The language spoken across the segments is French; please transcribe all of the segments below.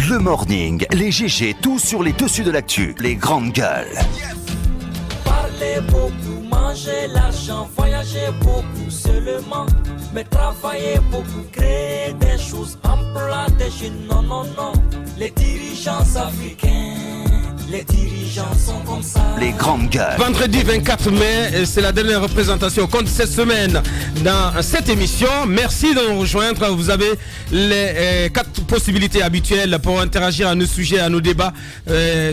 Le morning, les GG, tout sur les dessus de l'actu, les grandes gueules. Parler beaucoup, manger l'argent, voyager beaucoup seulement, mais travailler beaucoup, créer des choses, emploi des jeunes, non, non, non. Les dirigeants africains, les dirigeants sont comme ça. Les grandes gueules. Vendredi 24 mai, c'est la dernière représentation compte cette semaine dans cette émission. Merci de nous rejoindre. Vous avez les 4 possibilités habituelles pour interagir à nos sujets, à nos débats.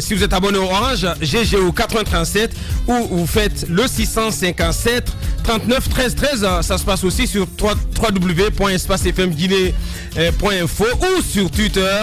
Si vous êtes abonné au Orange, GG au 8037 ou vous faites le 657 39 13 13. Ça se passe aussi sur www.espacefmguinée.info ou sur Twitter,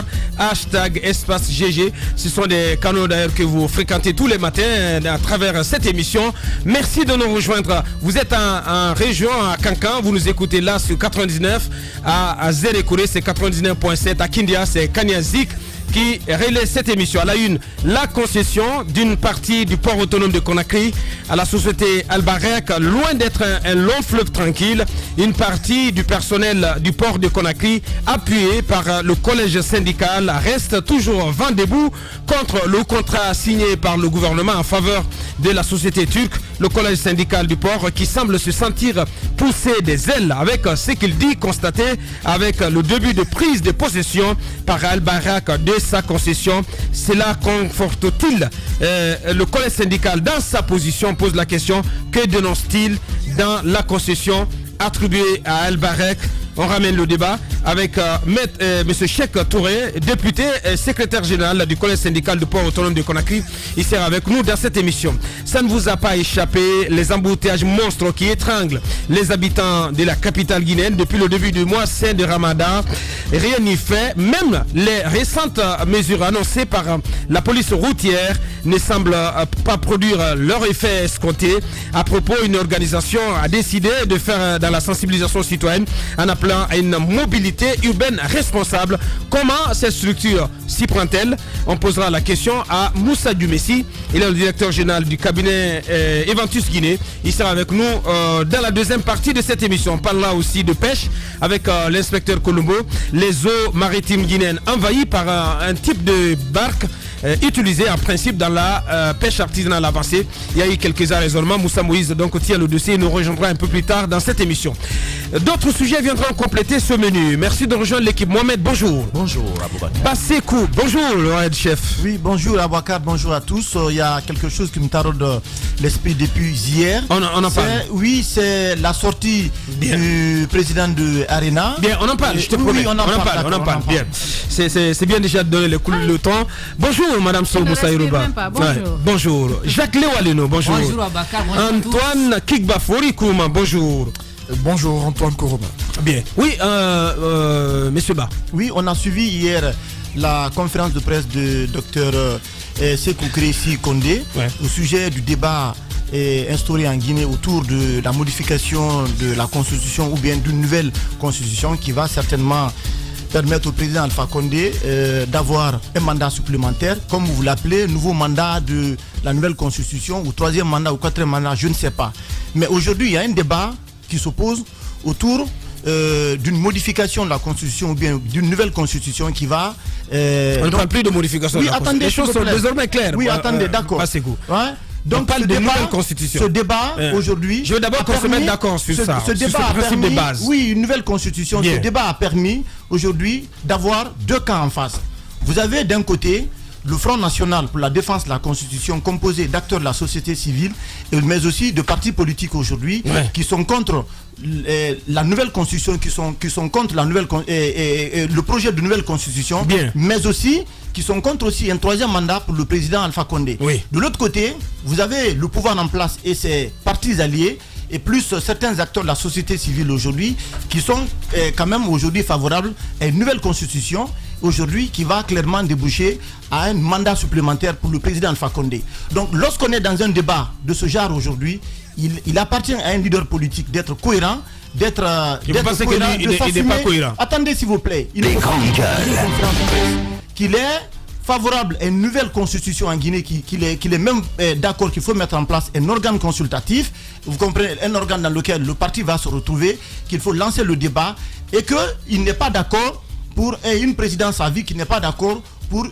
#EspaceGG. Ce sont des canaux d'ailleurs que vous fréquentez tous les matins à travers cette émission. Merci de nous rejoindre. Vous êtes en région, à Kankan, vous nous écoutez là sur 99, à Zérekouré c'est 99.7, à Kindia c'est Kanyazik qui relaie cette émission. À la une, la concession d'une partie du port autonome de Conakry à la société Albarec, loin d'être un long fleuve tranquille. Une partie du personnel du port de Conakry, appuyé par le collège syndical, reste toujours vent debout contre le contrat signé par le gouvernement en faveur de la société turque. Le collège syndical du port qui semble se sentir pousser des ailes avec ce qu'il dit constater avec le début de prise de possession par Albarec de sa concession. Cela conforte-t-il le collège syndical dans sa position? Pose la question. Que dénonce-t-il dans la concession attribuée à Albarec? On ramène le débat avec M. Cheikh Touré, député et secrétaire général du collège syndical du port autonome de Conakry. Il sera avec nous dans cette émission. Ça ne vous a pas échappé, les embouteillages monstres qui étranglent les habitants de la capitale guinéenne depuis le début du mois saint de Ramadan. Rien n'y fait. Même les récentes mesures annoncées par la police routière ne semblent pas produire leur effet escompté. À propos, une organisation a décidé de faire dans la sensibilisation citoyenne en appelant à une mobilité urbaine responsable. Comment cette structure s'y prend-elle? On posera la question à Moussa Dumessi. Il est le directeur général du cabinet Eventus Guinée. Il sera avec nous dans la deuxième partie de cette émission. On parlera aussi de pêche avec l'inspecteur Colombo. Les eaux maritimes guinéennes envahies par un type de barque utilisé en principe dans la pêche artisanale avancée. Il y a eu quelques raisonnements. Moussa Moïse donc tient le dossier et nous rejoindra un peu plus tard dans cette émission. D'autres sujets viendront compléter ce menu. Merci de rejoindre l'équipe. Mohamed, bonjour. Bonjour Aboubakar. Bassekou, bonjour le chef. Oui, bonjour Aboubakar, bonjour à tous. Il y a quelque chose qui me taraude l'esprit depuis hier. On en parle. Oui, c'est la sortie du président de Arena. Bien, on en parle, je te promets. Oui, on en parle. Bien. C'est bien déjà de donner le temps. Bonjour Madame Soubou Saïrouba. Bonjour. Ouais. Bonjour. Jacques Léwaleno, bonjour. Bonjour Aboubakar, bonjour. Antoine Kikbafori Kouma, bonjour. Bonjour Antoine Kourouma. Bien. Oui, Monsieur Ba. Oui, on a suivi hier la conférence de presse de Dr Sékou Crécy Condé au sujet du débat instauré en Guinée autour de la modification de la constitution ou bien d'une nouvelle constitution qui va certainement permettre au président Alpha Condé d'avoir un mandat supplémentaire, comme vous l'appelez, nouveau mandat de la nouvelle constitution ou troisième mandat ou quatrième mandat, je ne sais pas. Mais aujourd'hui, il y a un débat qui s'oppose autour d'une modification de la constitution ou bien d'une nouvelle constitution qui va... On ne parle plus de modification de la constitution. Les choses sont désormais claires. Oui, attendez, d'accord. Donc, on parle de nouvelle constitution. Ce débat aujourd'hui... Je veux d'abord qu'on se mette d'accord sur ça, ce débat sur ce principe de base. Oui, une nouvelle constitution. Ce débat a permis aujourd'hui d'avoir deux camps en face. Vous avez d'un côté le Front National pour la défense de la Constitution, composé d'acteurs de la société civile, mais aussi de partis politiques aujourd'hui qui sont contre la nouvelle Constitution, qui sont contre la nouvelle, le projet de nouvelle Constitution, mais aussi qui sont contre aussi un troisième mandat pour le président Alpha Condé. De l'autre côté, vous avez le pouvoir en place et ses partis alliés, et plus certains acteurs de la société civile aujourd'hui qui sont quand même aujourd'hui favorables à une nouvelle constitution aujourd'hui qui va clairement déboucher à un mandat supplémentaire pour le président Alpha Condé. Donc lorsqu'on est dans un débat de ce genre aujourd'hui, il appartient à un leader politique d'être cohérent, d'être cohérent, il n'est pas cohérent. Attendez s'il vous plaît, il faut qu'il est favorable à une nouvelle constitution en Guinée, qu'il est même d'accord qu'il faut mettre en place un organe consultatif, vous comprenez, un organe dans lequel le parti va se retrouver, qu'il faut lancer le débat et qu'il n'est pas d'accord pour une présidence à vie qui n'est pas d'accord pour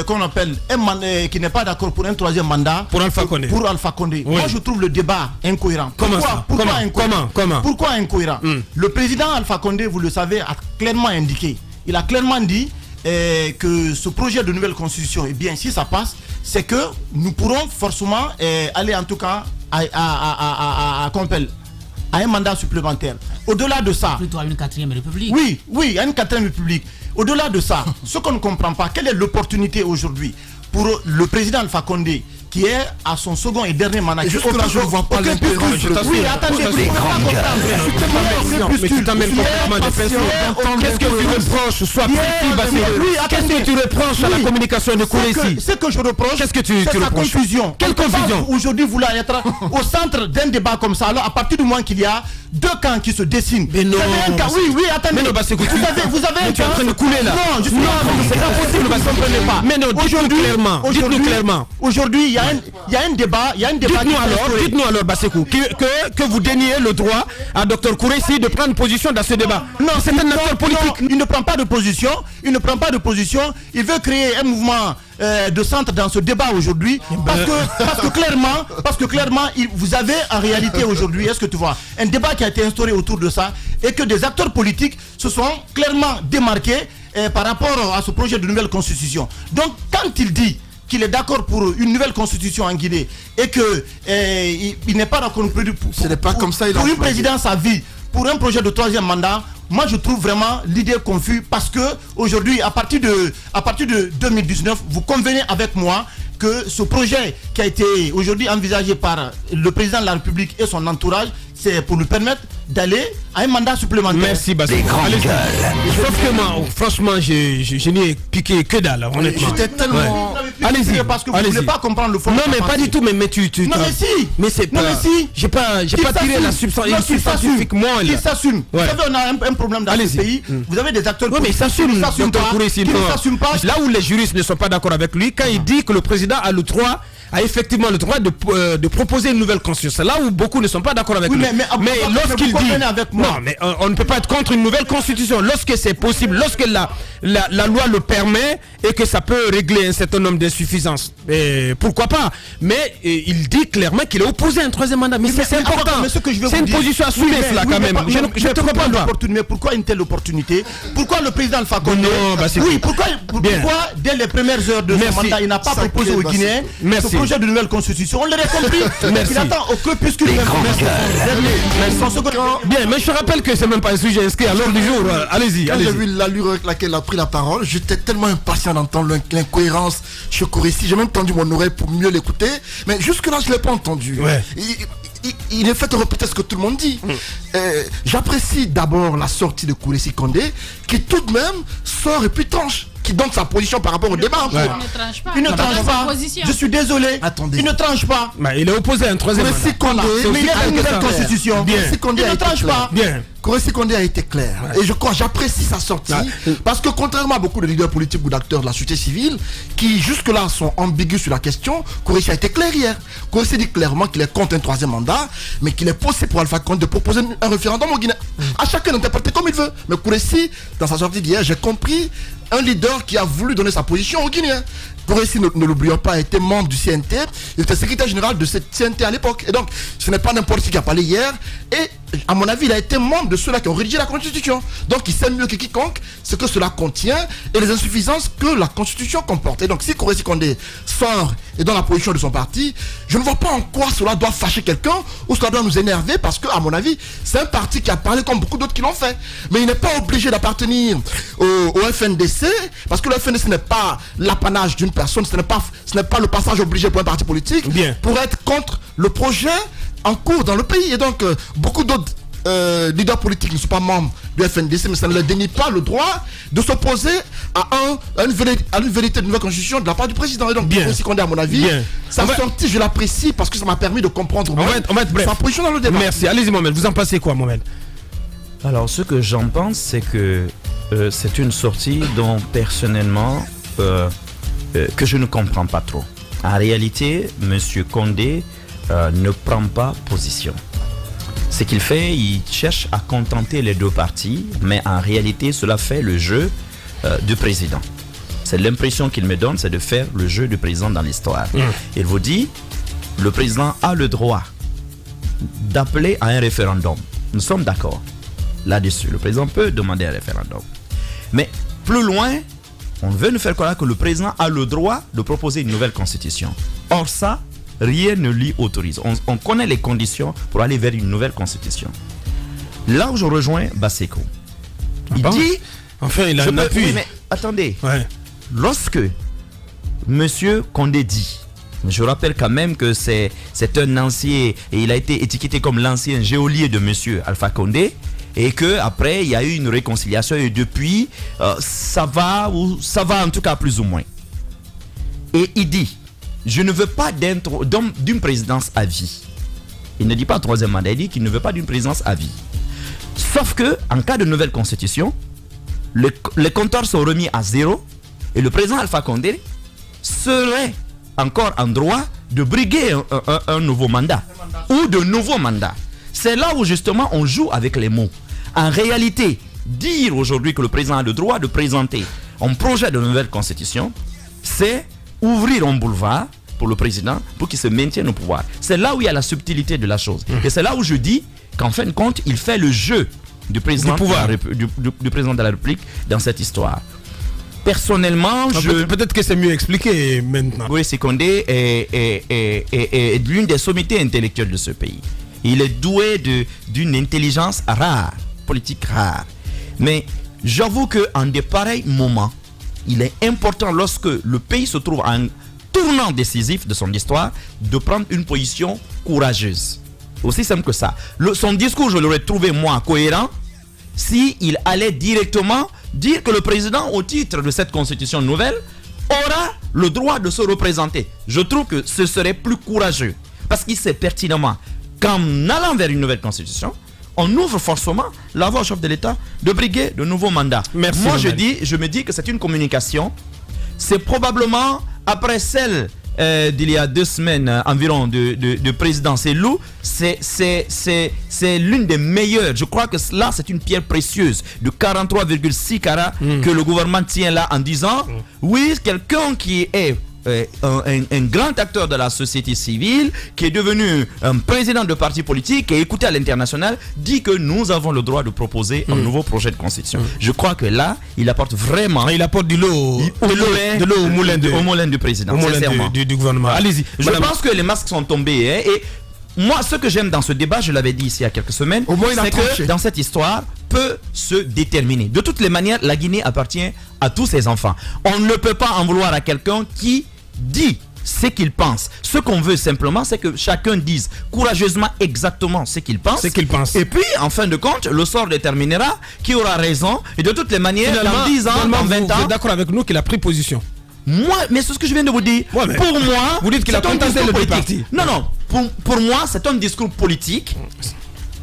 qu'on appelle qui n'est pas d'accord pour un troisième mandat pour Alpha Condé. Oui. Moi je trouve le débat incohérent. Pourquoi incohérent? Le président Alpha Condé, vous le savez, a clairement indiqué. Il a clairement dit que ce projet de nouvelle constitution, eh bien si ça passe, c'est que nous pourrons forcément aller en tout cas à un mandat supplémentaire. Au-delà de ça... Plutôt à une 4e république. Oui, à une 4e république. Au-delà de ça, ce qu'on ne comprend pas, quelle est l'opportunité aujourd'hui pour le président Alpha Condé qui est à son second et dernier mandat. Jusque là, je ne vois pas l'intérêt. Oui, attendez, mais tu t'amènes complètement de personnes. Qu'est-ce que tu reproches? Sois précis, Bassirou. Qu'est-ce que tu reproches à la communication de Kouressi? Ce que je reproche, qu'est-ce que tu reproches? Confusion. Quelle confusion? Aujourd'hui, vous voulez être au centre d'un débat comme ça. Alors, à partir du moment qu'il y a deux camps qui se dessinent. Mais non. Oui, attendez. Mais non, Bassirou, vous avez un tu es en train de couler là. Non, c'est pas possible, vous ne comprenez pas. Mais non, dites-nous clairement. Aujourd'hui, il y a un débat. Dites-nous alors, Bassekou, que vous déniez le droit à Dr Kouressi de prendre position dans ce débat. Non, c'est un acteur politique. Non, il ne prend pas de position. Il veut créer un mouvement de centre dans ce débat aujourd'hui. Parce que clairement, vous avez en réalité aujourd'hui, est-ce que tu vois, un débat qui a été instauré autour de ça et que des acteurs politiques se sont clairement démarqués par rapport à ce projet de nouvelle constitution. Donc, quand il dit qu'il est d'accord pour une nouvelle constitution en Guinée et que il n'est pas d'accord pour une présidence à vie, pour un projet de troisième mandat, moi je trouve vraiment l'idée confuse parce que aujourd'hui, à partir de 2019, vous convenez avec moi que ce projet qui a été aujourd'hui envisagé par le président de la République et son entourage, c'est pour nous permettre d'aller à un mandat supplémentaire. Merci Bassirou. Sauf que moi, franchement, je n'ai piqué que dalle, honnêtement. J'étais tellement... Allez-y. Parce que vous ne voulez pas comprendre le fond. Non, mais pas du tout, mais tu... Non, mais si. Mais c'est pas... J'ai pas tiré la substance scientifique, moi. Qui s'assume. Vous savez, on a un problème dans ce pays. Vous avez des acteurs... Oui, mais il s'assume. Qui ne s'assument pas. Là où les juristes ne sont pas d'accord avec lui, quand il dit que le président a le droit effectivement le droit de proposer une nouvelle constitution. C'est là où beaucoup ne sont pas d'accord avec lui. Mais lorsqu'il dit... Non, mais on ne peut pas être contre une nouvelle constitution. Lorsque c'est possible, lorsque la loi le permet et que ça peut régler un certain nombre d'insuffisances, pourquoi pas. Mais il dit clairement qu'il est opposé à un troisième mandat. Mais c'est important. C'est une position assumée, cela, quand même. Je ne te comprends pas. Mais pourquoi une telle opportunité? Pourquoi le président Alpha Condé... Oui, pourquoi dès les premières heures de son mandat, il n'a pas proposé aux Guinéens ce projet de nouvelle constitution? On l'aurait compris. Il attend au crépuscule. Bien, mais je rappelle que c'est même pas un sujet inscrit à l'ordre du jour. Allez-y. Quand j'ai vu l'allure avec laquelle il a pris la parole, j'étais tellement impatient d'entendre l'incohérence chez Kouressi. J'ai même tendu mon oreille pour mieux l'écouter. Mais jusque-là, je ne l'ai pas entendu. Ouais. Il est fait de répéter ce que tout le monde dit. J'apprécie d'abord la sortie de Kouressi Condé, qui tout de même sort et puis tranche, qui donne sa position par rapport au débat. Il ne tranche pas. Je suis désolé. Attendez. Il ne tranche pas. Il est opposé à un troisième mandat. Mais il y a une nouvelle constitution. Il ne tranche pas. Kouressi Condé a été clair. Et je crois, j'apprécie sa sortie. Parce que contrairement à beaucoup de leaders politiques ou d'acteurs de la société civile, qui jusque-là sont ambigus sur la question, Kouressi a été clair hier. Kouressi dit clairement qu'il est contre un troisième mandat, mais qu'il est possible pour Alpha Condé de proposer un référendum au Guinée. À chacun d'interpréter comme il veut. Mais Kouressi, dans sa sortie d'hier, j'ai compris un leader qui a voulu donner sa position aux Guinéens. Kouressi, ne l'oublions pas, était membre du CNT. Il était secrétaire général de cette CNT à l'époque. Et donc, ce n'est pas n'importe qui a parlé hier. Et, à mon avis, il a été membre de ceux-là qui ont rédigé la Constitution. Donc, il sait mieux que quiconque ce que cela contient et les insuffisances que la Constitution comporte. Et donc, si Kouressi Condé sort et dans la position de son parti, je ne vois pas en quoi cela doit fâcher quelqu'un ou cela doit nous énerver parce que, à mon avis, c'est un parti qui a parlé comme beaucoup d'autres qui l'ont fait. Mais il n'est pas obligé d'appartenir au FNDC parce que le FNDC n'est pas l'apanage d'une personne, ce n'est pas le passage obligé pour un parti politique pour être contre le projet en cours dans le pays. Et donc, beaucoup d'autres leaders politiques ne sont pas membres du FNDC, mais ça ne leur dénie pas le droit de s'opposer à une vérité de nouvelle constitution de la part du président. Et donc, Kouressi Condé, à mon avis, sa sortie, je l'apprécie parce que ça m'a permis de comprendre sa position dans le débat. Merci. Allez-y, Mohamed. Vous en pensez quoi, Mohamed? Alors, ce que j'en pense, c'est que c'est une sortie dont, personnellement, que je ne comprends pas trop. En réalité, M. Condé ne prend pas position. Ce qu'il fait, il cherche à contenter les deux parties, mais en réalité, cela fait le jeu du président. C'est l'impression qu'il me donne, c'est de faire le jeu du président dans l'histoire. Il vous dit, le président a le droit d'appeler à un référendum. Nous sommes d'accord là-dessus. Le président peut demander un référendum. Mais plus loin, on veut nous faire croire que le président a le droit de proposer une nouvelle constitution. Or ça, rien ne l'y autorise. On connaît les conditions pour aller vers une nouvelle constitution. Là où je rejoins Basseko, il dit... Enfin, il a un appui. Oui, mais attendez. Ouais. Lorsque M. Condé dit, je rappelle quand même que c'est un ancien, et il a été étiqueté comme l'ancien geôlier de M. Alpha Condé, et qu'après il y a eu une réconciliation, et depuis ça va en tout cas plus ou moins. Et il dit, je ne veux pas d'une présidence à vie. Il ne dit pas troisième mandat, il dit qu'il ne veut pas d'une présidence à vie. Sauf que en cas de nouvelle constitution, les compteurs sont remis à zéro et le président Alpha Condé serait encore en droit de briguer un nouveau mandat ou de nouveaux mandats. C'est là où justement on joue avec les mots. En réalité, dire aujourd'hui que le président a le droit de présenter un projet de nouvelle constitution, c'est ouvrir un boulevard pour le président pour qu'il se maintienne au pouvoir. C'est là où il y a la subtilité de la chose. Et c'est là où je dis qu'en fin de compte, il fait le jeu du président, du président de la République dans cette histoire. Personnellement, peut-être que c'est mieux expliqué maintenant. Oui, Condé est l'une des sommités intellectuelles de ce pays. Il est doué d'une intelligence rare, politique rare. Mais j'avoue qu'en de pareils moments, il est important lorsque le pays se trouve à un tournant décisif de son histoire de prendre une position courageuse. Aussi simple que ça. Son discours, je l'aurais trouvé, moi, cohérent s'il allait directement dire que le président, au titre de cette constitution nouvelle, aura le droit de se représenter. Je trouve que ce serait plus courageux. Parce qu'il sait pertinemment qu'en allant vers une nouvelle constitution, on ouvre forcément la voie au chef de l'État de briguer de nouveaux mandats. Merci, moi, je me dis que c'est une communication. C'est probablement après celle d'il y a 2 semaines environ de président Selou, c'est l'une des meilleures. Je crois que là c'est une pierre précieuse de 43,6 carats que le gouvernement tient là en disant oui, quelqu'un qui est un grand acteur de la société civile, qui est devenu un président de parti politique, qui est écouté à l'international, dit que nous avons le droit de proposer un nouveau projet de constitution. Je crois que là, il apporte vraiment... Il apporte de l'eau au moulin du président, du gouvernement. Allez-y. Je pense que les masques sont tombés. Et moi, ce que j'aime dans ce débat, je l'avais dit ici il y a quelques semaines, c'est que dans cette histoire, peut se déterminer. De toutes les manières, la Guinée appartient à tous ses enfants. On ne peut pas en vouloir à quelqu'un qui dit ce qu'il pense. Ce qu'on veut simplement, c'est que chacun dise courageusement exactement ce qu'il pense. Et puis, en fin de compte, le sort déterminera qui aura raison. Et de toutes les manières, dans 10 ans, dans 20 ans... Vous êtes d'accord avec nous qu'il a pris position? Moi, mais c'est ce que je viens de vous dire. Pour moi, vous dites qu'il a contenté le parti. Non. Pour moi, c'est un discours politique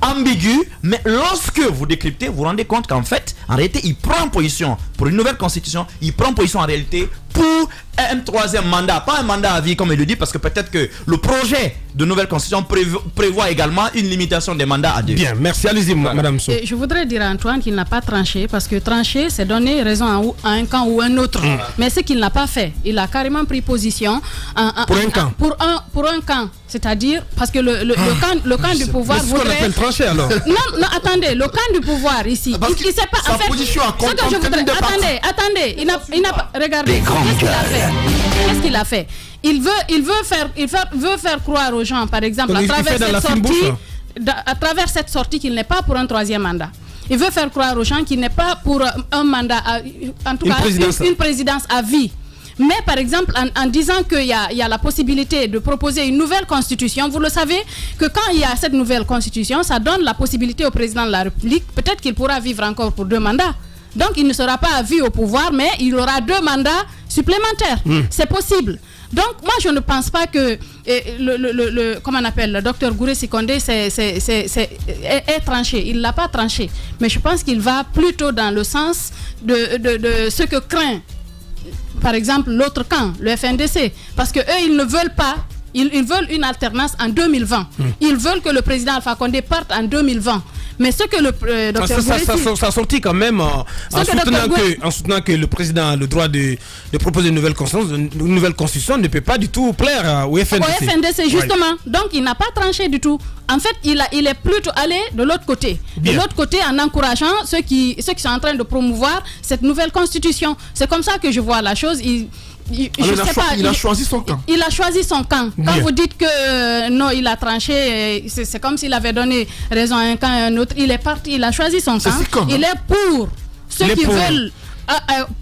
ambigu, mais lorsque vous décryptez, vous vous rendez compte qu'en fait, en réalité, il prend position pour une nouvelle constitution, il prend position en réalité pour un 3e mandat, pas un mandat à vie comme il le dit, parce que peut-être que le projet de nouvelle constitution prévoit également une limitation des mandats à 2. Bien, merci, allez-y, Madame So. Je voudrais dire à Antoine qu'il n'a pas tranché, parce que trancher, c'est donner raison à un camp ou un autre. Mais ce qu'il n'a pas fait, il a carrément pris position pour un camp. Pour un camp, c'est-à-dire, parce que le camp du pouvoir voudrait... C'est ce qu'on appelle trancher alors. Non, attendez, le camp du pouvoir ici, il ne sait pas... Sa position à compte. Attendez, il n'a pas... Regardez, qu'est-ce qu'il a fait? Il veut faire croire aux gens, par exemple, à travers cette sortie qu'il n'est pas pour un 3e mandat. Il veut faire croire aux gens qu'il n'est pas pour un mandat, en tout cas une présidence à vie. Mais par exemple, en disant qu'il y a la possibilité de proposer une nouvelle constitution, vous le savez que quand il y a cette nouvelle constitution, ça donne la possibilité au président de la République, peut-être qu'il pourra vivre encore pour 2 mandats. Donc il ne sera pas à vie au pouvoir, mais il aura 2 mandats supplémentaires. C'est possible. Donc moi je ne pense pas que comment on appelle, le docteur Gouressi Condé est tranché. Il ne l'a pas tranché. Mais je pense qu'il va plutôt dans le sens de ce que craint, par exemple, l'autre camp, le FNDC. Parce qu'eux, ils ne veulent pas. Ils veulent une alternance en 2020. Ils veulent que le président Alpha Condé parte en 2020. Mais ce que le docteur ça a sorti quand même en soutenant que le président a le droit de proposer une nouvelle constitution ne peut pas du tout plaire au FNDC. Au FNDC, justement. Donc, il n'a pas tranché du tout. En fait, il est plutôt allé de l'autre côté. Bien. De l'autre côté, en encourageant ceux qui sont en train de promouvoir cette nouvelle constitution. C'est comme ça que je vois la chose. Il a choisi son camp. Il a choisi son camp. Quand Bien. vous dites que non, il a tranché, c'est comme s'il avait donné raison à un camp et à un autre. Il est parti, il a choisi son camp. Il est pour ceux qui veulent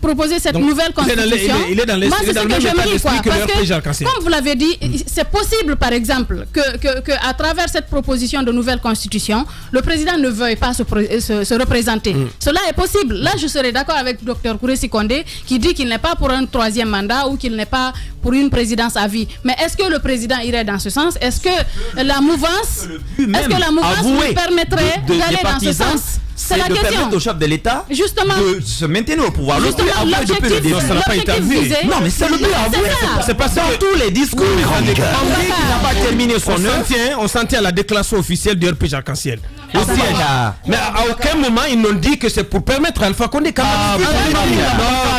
proposer cette nouvelle constitution. Il est dans le même état d'esprit que l'ERP Jacques-Canciel. Comme vous l'avez dit, c'est possible par exemple que à travers cette proposition de nouvelle constitution, le président ne veuille pas se représenter. Cela est possible. Là, je serais d'accord avec Dr Kouressi Kondé qui dit qu'il n'est pas pour un troisième mandat ou qu'il n'est pas pour une présidence à vie. Mais est-ce que le président irait dans ce sens? Est-ce que la mouvance lui permettrait d'aller dans ce sens? C'est la question. Permettre au chef de l'État justement de se maintenir au pouvoir. Justement, l'objectif visé. Non, mais c'est le but avoué. C'est pas ça. Dans tous les discours, il n'a pas terminé son œuvre. On s'en tient à la déclaration officielle du RP Jacques-Canciel. Mais à aucun moment ils n'ont dit que c'est pour permettre à Alpha Condé quand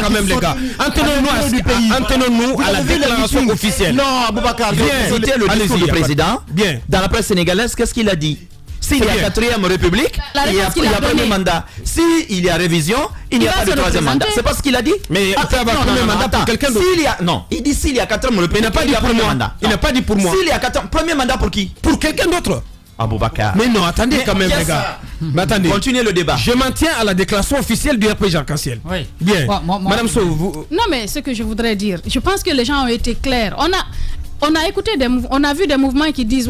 même les gars. Entendons-nous à la déclaration officielle. Non, Aboubacar, c'était le discours du président. Bien. Dans la presse sénégalaise, qu'est-ce qu'il a dit? S'il y a 4e République, il y a premier mandat. S'il y a révision, il n'y a pas de 3e mandat. C'est pas ce qu'il a dit? Mais il peut avoir premier mandat pour quelqu'un d'autre. Non, il dit s'il y a 4e République, il n'a pas dit pour moi. Il n'a pas dit pour moi. S'il y a 4e, premier mandat pour qui? Pour quelqu'un d'autre. Aboubacar. Mais non, attendez quand même les gars. Mais attendez. Continuez le débat. Je m'en tiens à la déclaration officielle du RP Jacques-Canciel. Oui. Bien. Madame Sow, vous... Non mais ce que je voudrais dire, je pense que les gens ont été clairs. On a écouté on a vu des mouvements qui disent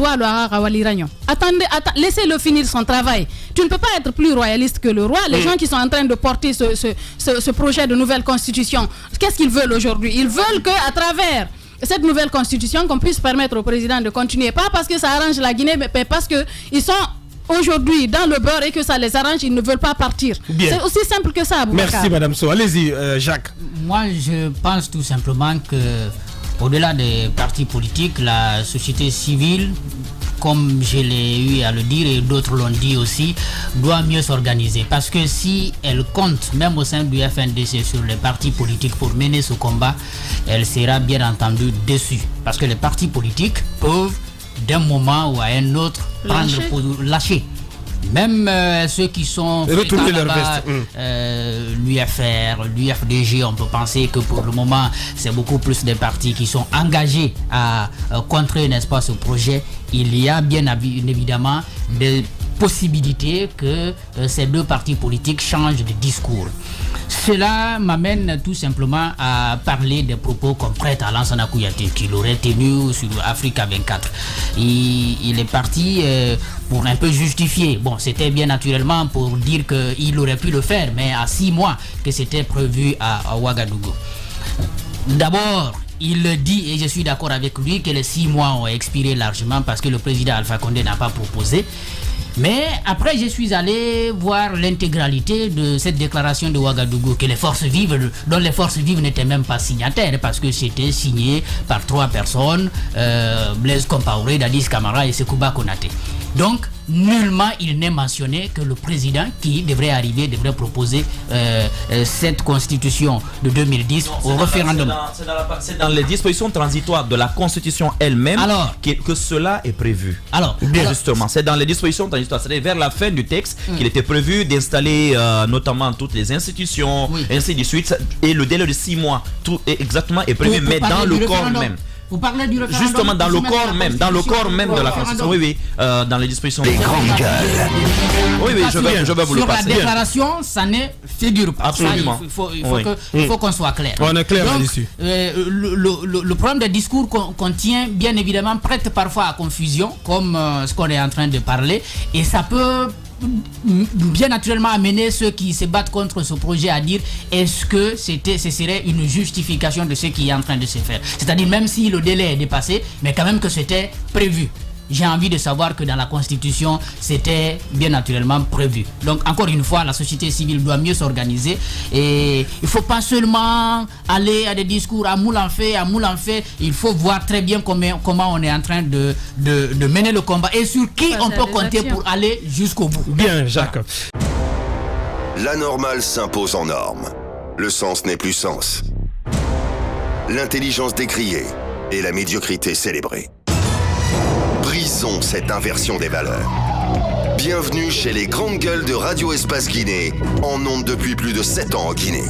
attendez, laissez-le finir son travail. Tu ne peux pas être plus royaliste que le roi. Les gens qui sont en train de porter ce projet de nouvelle constitution, qu'est-ce qu'ils veulent aujourd'hui? Ils veulent qu'à travers cette nouvelle constitution, qu'on puisse permettre au président de continuer. Pas parce que ça arrange la Guinée, mais parce qu'ils sont aujourd'hui dans le beurre et que ça les arrange, ils ne veulent pas partir. C'est aussi simple que ça, Aboubacar. Merci Madame Sow. Allez-y, Jacques. Moi, je pense tout simplement que au-delà des partis politiques, la société civile, comme je l'ai eu à le dire et d'autres l'ont dit aussi, doit mieux s'organiser. Parce que si elle compte, même au sein du FNDC, sur les partis politiques pour mener ce combat, elle sera bien entendu déçue. Parce que les partis politiques peuvent, d'un moment ou à un autre, prendre pour lâcher. Même ceux qui sont retourner leur veste. L'UFR, l'UFDG, on peut penser que pour le moment c'est beaucoup plus des partis qui sont engagés à contrer, n'est-ce pas, ce projet. Il y a bien évidemment des possibilités que ces deux partis politiques changent de discours. Cela m'amène tout simplement à parler des propos qu'on prête à Lansana Kouyaté, qu'il aurait tenu sur Africa 24. Il est parti pour un peu justifier. Bon, c'était bien naturellement pour dire qu'il aurait pu le faire, mais à 6 mois que c'était prévu à Ouagadougou. D'abord, il dit, et je suis d'accord avec lui, que les 6 mois ont expiré largement parce que le président Alpha Condé n'a pas proposé. Mais après, je suis allé voir l'intégralité de cette déclaration de Ouagadougou, que les forces vives, dont les forces vives n'étaient même pas signataires, parce que c'était signé par 3 personnes, Blaise Compaoré, Dadis Camara et Sekouba Konaté. Donc, nullement il n'est mentionné que le président qui devrait arriver devrait proposer cette constitution de 2010 au référendum. C'est dans les dispositions transitoires de la constitution elle-même que cela est prévu. Justement, c'est dans les dispositions transitoires, c'est vers la fin du texte qu'il était prévu d'installer notamment toutes les institutions, ainsi de suite, et le délai de 6 mois, tout exactement est prévu, mais dans le corps même. Vous parlez du référendum. Justement, dans le corps même, de la Constitution. Oui, dans les dispositions. Les grandes gueules. Oui, je vais vous le passer. Sur la déclaration, ça ne figure pas. Absolument. Il faut qu'on soit clair. On est clair là-dessus. Le problème des discours qu'on tient, bien évidemment, prête parfois à confusion, comme ce qu'on est en train de parler, et ça peut bien naturellement amener ceux qui se battent contre ce projet à dire est-ce que ce serait une justification de ce qui est en train de se faire, c'est-à-dire même si le délai est dépassé, mais quand même que c'était prévu. j'ai envie de savoir que dans la Constitution, c'était bien naturellement prévu. Donc encore une fois, la société civile doit mieux s'organiser et il ne faut pas seulement aller à des discours à moule en fait, il faut voir très bien comment on est en train de mener le combat et sur qui on peut compter pour aller jusqu'au bout. Bien, Jacques. La normale s'impose en norme. Le sens n'est plus sens. L'intelligence décriée et la médiocrité célébrée. Brisons cette inversion des valeurs. Bienvenue chez les grandes gueules de Radio Espace Guinée, en ondes depuis plus de 7 ans en Guinée.